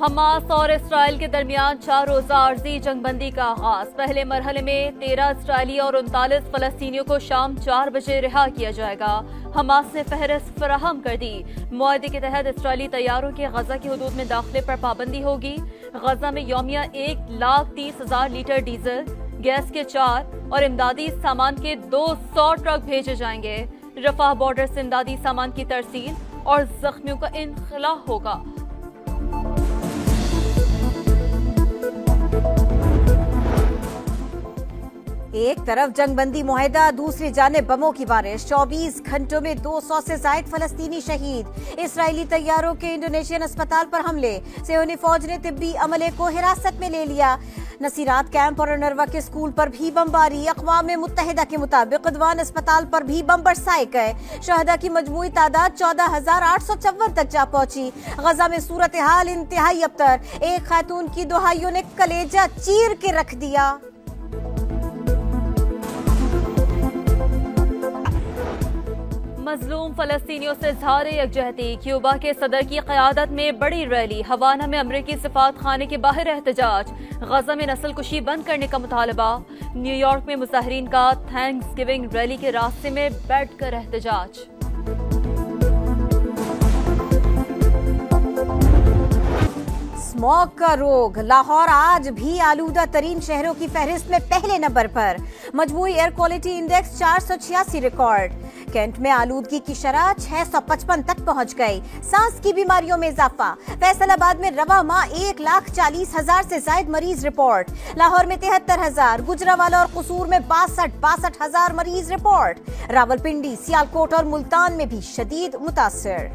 Hamas और Israel के दरमियान 4 रोजा आर्जी जंगबंदी का आगाज। पहले मरहले में 13 इसराइली और 39 फलस्तीनियों को शाम 4 बजे रिहा किया जाएगा। हमास ने फहरिस्त फराहम कर दी। मुआहदे के तहत इसराइली तैयारों के गजा की हदूद में दाखिले पर पाबंदी होगी। गजा में यौमिया 1,30,000 लीटर डीजल, गैस के 4 और इमदादी सामान के 200 ट्रक भेजे जाएंगे। रफाह बॉर्डर से इमदादी सामान की तरसील और जख्मियों का इंखला होगा। एक तरफ जंगबंदी मुआहदा, दूसरी जानिब बमों की बारिश। 24 घंटों में 200 से ज्यादा फलस्तीनी शहीद। इसराइली तैयारों के इंडोनेशियन अस्पताल पर हमले। सियोनी फौज ने तिब्बी अमले को हिरासत में ले लिया। नसीरात कैंप और अनरवा के स्कूल पर भी बमबारी। अक़वाम मुत्तहिदा के मुताबिक क़दवान अस्पताल पर भी बम बरसाए गए। शहदा की मजमूई तादाद 14,854 तक जा पहुंची। गजा में सूरत हाल इंतहाई अबतर। एक खातून की दुहाइयों ने कलेजा चीर के रख दिया। मजलूम फलस्तीनियों से इज़हार यकजहती। क्यूबा के सदर की क़यादत में बड़ी रैली। हवाना में अमरीकी सफारत खाने के बाहर एहतजाज। गजा में नस्ल कुशी बंद करने का मुतालबा। न्यूयॉर्क में मुजाहिरीन का थैंक्स गिविंग रैली के रास्ते में बैठकर एहतजाज। स्मॉग का रोग। लाहौर आज भी आलूदा तरीन शहरों की फहरिस्त में पहले नंबर पर। मजमूई air quality index 486 record. Cantt में आलूदगी की शरह 655 तक पहुंच गई। सांस की बीमारियों में इजाफा। फैसलाबाद में रवा माह 1,40,000 से ज्यादा मरीज रिपोर्ट। लाहौर में 73,000, गुजरावाला और कसूर में 62,000 मरीज रिपोर्ट। रावलपिंडी, सियालकोट और मुल्तान में भी शदीद मुतासिर।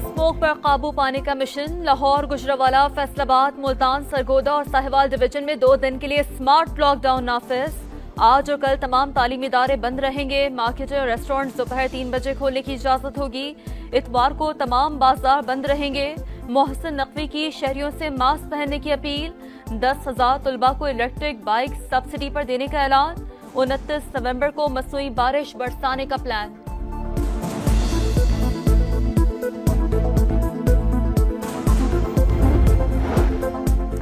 स्मोक पर काबू पाने का मिशन। लाहौर, गुजरावाला, फैसलाबाद, मुल्तान, सरगोदा और साहिवाल डिवीजन में 2 दिन के लिए स्मार्ट लॉकडाउन नाफिज। आज और कल तमाम तालीमी इदारे बंद रहेंगे। मार्केट और रेस्टोरेंट दोपहर 3 बजे खोलने की इजाजत होगी। इतवार को तमाम बाजार बंद रहेंगे। मोहसिन नकवी की शहरियों से मास्क पहनने की अपील। 10,000 तलबा को इलेक्ट्रिक बाइक सब्सिडी पर देने का ऐलान। 29 नवंबर को मसनूई बारिश बरसाने का प्लान।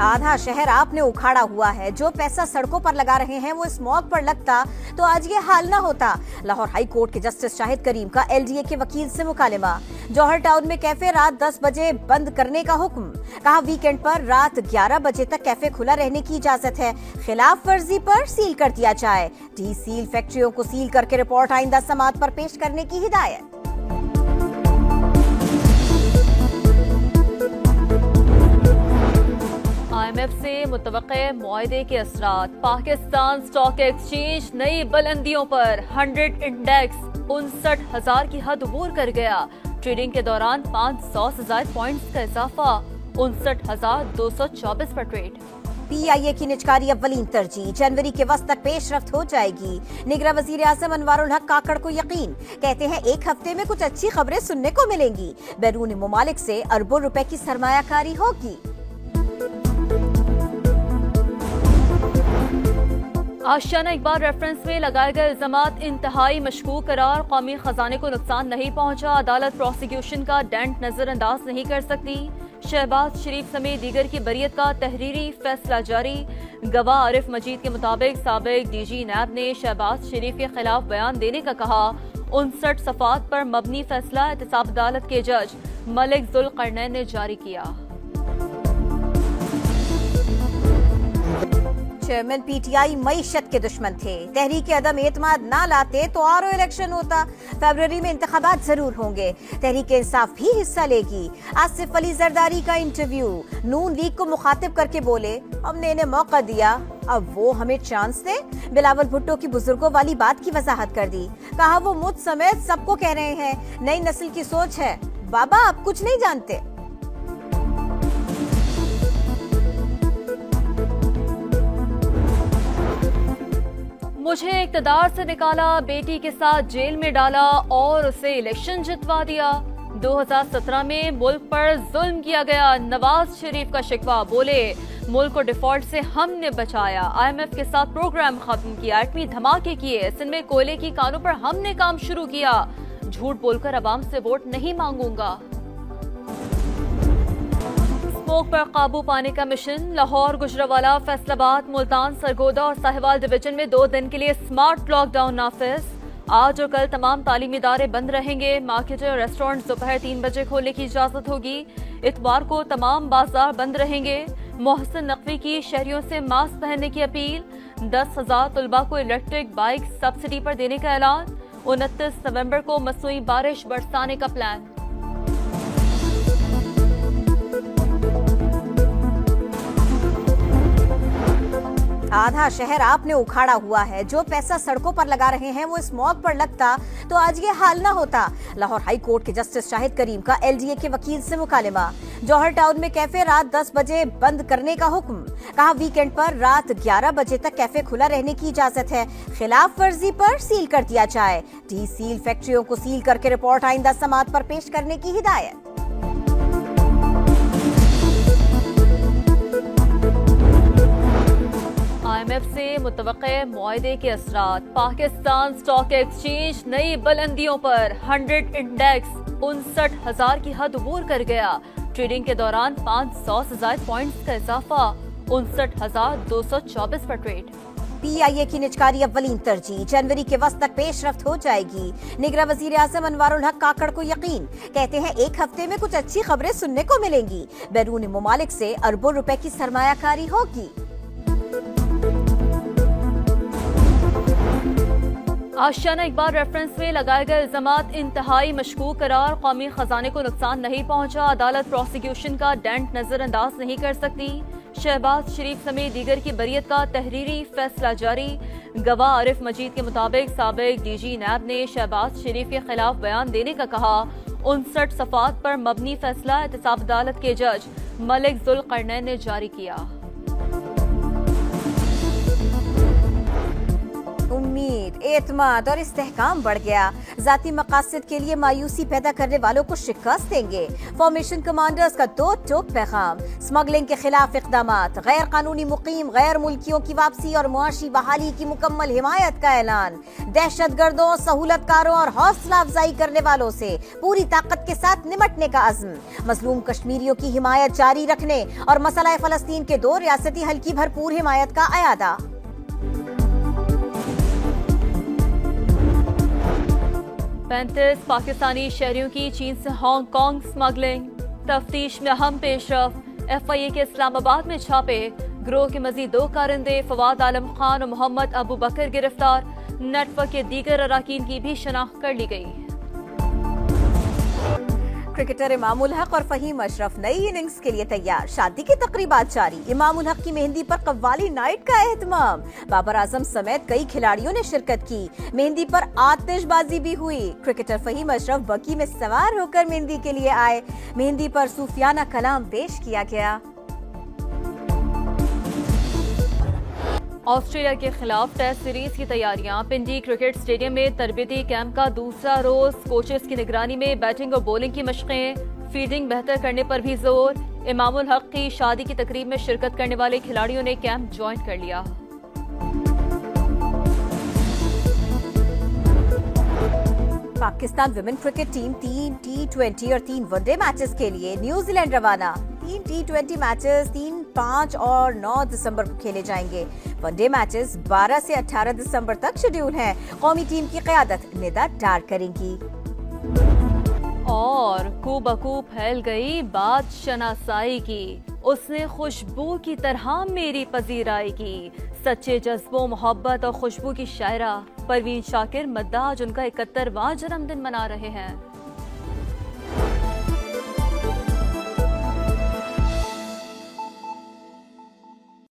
आधा शहर आपने उखाड़ा हुआ है। जो पैसा सड़कों पर लगा रहे हैं वो स्मॉग पर लगता तो आज ये हाल ना होता। लाहौर हाई कोर्ट के जस्टिस शाहिद करीम का LDA के वकील से मुकालमा। जौहर टाउन में कैफे रात 10 बजे बंद करने का हुक्म। कहा वीकेंड पर रात 11 बजे तक कैफे खुला रहने की इजाजत है। खिलाफ वर्जी पर सील कर दिया जाए। टी सील फैक्ट्रियों को सील करके रिपोर्ट आइंदा समात पर पेश करने की हिदायत। IMF से मुतवक्के मुआहदे के असरात। पाकिस्तान स्टॉक एक्सचेंज नई बुलंदियों पर। 100 इंडेक्स 59,000 की हद अबूर कर गया। ट्रेडिंग के दौरान 500 से ज्यादा पॉइंट्स का इजाफा। 59,224 पर ट्रेड। PIA की निजकारी अव्वलीन तरजीह। जनवरी के वस्त तक पेशरफ्त हो जाएगी। निगरान वजीर आज़म अनवारुल हक काकड़ को यकीन। कहते हैं 1 हफ्ते में कुछ अच्छी खबरें सुनने को मिलेंगी। बैरूनी मुमालिक से अरबों रुपए की सरमायाकारी होगी। आशियाना इकबाल रेफरेंस में लगाए गए इल्जामात इंतहाई मशकूक करार। कौमी खजाने को नुकसान नहीं पहुंचा। अदालत प्रोसिक्यूशन का डेंट नजरअंदाज नहीं कर सकती। शहबाज शरीफ समेत दीगर की बरियत का तहरीरी फैसला जारी। गवाह आरिफ मजीद के मुताबिक साबिक DG नैब ने शहबाज शरीफ के खिलाफ बयान देने का कहा। 59 सफात पर मबनी फैसला एहतसाब अदालत के जज मलिक जुल्करनैन ने जारी किया। चेयरमैन PTI मईशत के दुश्मन थे। तहरीक अदम एतमाद ना लाते तो और इलेक्शन होता। फरवरी में इंतखाबात जरूर होंगे। तहरीक इंसाफ भी हिस्सा लेगी। आसिफ अली जरदारी का इंटरव्यू। नून लीग को मुखातिब करके बोले हमने इन्हें मौका दिया, अब वो हमें चांस दे। बिलावल भुट्टो की बुजुर्गों वाली बात की वजाहत कर दी। कहा वो मुझ समेत सबको कह रहे हैं नई नस्ल की सोच है। बाबा आप कुछ नहीं जानते। मुझे इक़्तिदार से निकाला, बेटी के साथ जेल में डाला और उसे इलेक्शन जितवा दिया। 2017 में मुल्क पर जुल्म किया गया। नवाज शरीफ का शिकवा। बोले मुल्क को डिफॉल्ट से हमने बचाया। IMF के साथ प्रोग्राम खत्म किया। एटमी धमाके किए। सिंध में कोयले की कानों पर हमने काम शुरू किया। झूठ बोलकर अवाम से वोट नहीं मांगूंगा। स्मोक पर काबू पाने का मिशन। लाहौर, गुजरावाला, फैसलाबाद, मुल्तान, सरगोदा और साहिवाल डिवीजन में 2 दिन के लिए स्मार्ट लॉकडाउन नाफिज। आज और कल तमाम तालीमी इदारे बंद रहेंगे। मार्केट और रेस्टोरेंट दोपहर 3 बजे खोलने की इजाजत होगी। इतवार को तमाम बाजार बंद रहेंगे। मोहसिन नकवी की शहरियों से मास्क पहनने की अपील। 10,000 तलबा को इलेक्ट्रिक बाइक सब्सिडी पर देने का ऐलान। 29 नवंबर को मसनूई बारिश बरसाने का प्लान। आधा शहर आपने उखाड़ा हुआ है। जो पैसा सड़कों पर लगा रहे हैं वो स्मॉग पर लगता तो आज ये हाल ना होता। लाहौर हाई कोर्ट के जस्टिस शाहिद करीम का LDA के वकील से मुकालमा। जौहर टाउन में कैफे रात 10 बजे बंद करने का हुक्म। कहा वीकेंड पर रात 11 बजे तक कैफे खुला रहने की इजाजत है। खिलाफ वर्जी पर सील कर दिया जाए। डी सील फैक्ट्रियों को सील करके रिपोर्ट आइंदा समात पर पेश करने की हिदायत। IMF से मुतवक्के मुआहदे के असरात। पाकिस्तान स्टॉक एक्सचेंज नई बुलंदियों पर। 100 इंडेक्स 59,000 की हद अबूर कर गया। ट्रेडिंग के दौरान 500 से ज्यादा पॉइंट्स का इजाफा। 59,224 पर ट्रेड। PIA की निजकारी अव्वलीन तरजीह। जनवरी के वस्त तक पेशरफ्त हो जाएगी। निगरां वजीर आजम अनवारुल हक काकड़ को यकीन। कहते हैं 1 हफ्ते में कुछ अच्छी खबरें सुनने को मिलेंगी। बैरून मुमालिक से अरबों रुपए की सरमायाकारी होगी। आशियाना इकबाल रेफरेंस में लगाए गए इल्जामात इंतहाई मशकूक करार। कौमी खजाने को नुकसान नहीं पहुंचा। अदालत प्रोसिक्यूशन का डेंट नजरअंदाज नहीं कर सकती। शहबाज शरीफ समेत दीगर की बरियत का तहरीरी फैसला जारी। गवाह आरिफ मजीद के मुताबिक साबिक DG नैब ने शहबाज शरीफ के खिलाफ बयान देने का कहा। 59 सफात पर मबनी फैसला एहतसाब अदालत के जज मलिक जुल्करनैन ने जारी किया। उम्मीद, एतमाद और इस्तेहकाम बढ़ गया। जाती मकासद के लिए मायूसी पैदा करने वालों को शिकस्त देंगे। फॉर्मेशन कमांडर्स का 2 टोक पैगाम। स्मगलिंग के खिलाफ इक़दामात। गैर कानूनी मुकीम गैर मुल्कियों की वापसी और मुआशी बहाली की मुकम्मल हिमायत का ऐलान। दहशतगर्दों, सहूलतकारों और हौसला अफजाई करने वालों से पूरी ताकत के साथ निमटने का अज़्म। मजलूम कश्मीरियों की हिमायत जारी रखने और मसला फ़लस्तीन के 2 रियासती हल की भरपूर हिमायत का अयादा। 35 पाकिस्तानी शहरियों की चीन से हांगकांग स्मगलिंग। तफ्तीश में अहम पेशरफ। FIA के इस्लामाबाद में छापे। गिरोह के मजीद 2 कारिंदे फवाद आलम खान और मोहम्मद अबू बकर गिरफ्तार। नेटवर्क के दीगर अराकीन की भी शनाख्त कर ली गई। क्रिकेटर इमामुल हक और फहीम अशरफ नई इनिंग्स के लिए तैयार। शादी की तकरीबात जारी। इमामुल हक की मेहंदी पर कव्वाली नाइट का एहतमाम। बाबर आजम समेत कई खिलाड़ियों ने शिरकत की। मेहंदी पर आतिशबाजी भी हुई। क्रिकेटर फहीम अशरफ बकी में सवार होकर मेहंदी के लिए आए। मेहंदी पर सूफियाना कलाम पेश किया गया। ऑस्ट्रेलिया के खिलाफ टेस्ट सीरीज की तैयारियां। पिंडी क्रिकेट स्टेडियम में तरबियती कैंप का दूसरा रोज। कोचेस की निगरानी में बैटिंग और बॉलिंग की मशकें। फील्डिंग बेहतर करने पर भी जोर। इमामुल हक की शादी की तकरीब में शिरकत करने वाले खिलाड़ियों ने कैंप ज्वाइन कर लिया। Pakistan women cricket team 3 T20 और 3 वनडे मैचेस के लिए न्यूजीलैंड रवाना। 3 T20 मैचेस 3, 5 और 9 दिसंबर को खेले जाएंगे। वनडे मैचेस 12 से 18 दिसंबर तक शेड्यूल हैं। कौमी टीम की क़यादत निदा डार करेंगी। और कूबकू फैल गई बात शनासाई की। उसने खुशबू की तरह मेरी पजीराई की। सच्चे जज्बों, मोहब्बत और खुशबू की शायरा परवीन शाकिर मद्दाह आज उनका 71वां जन्मदिन मना रहे हैं।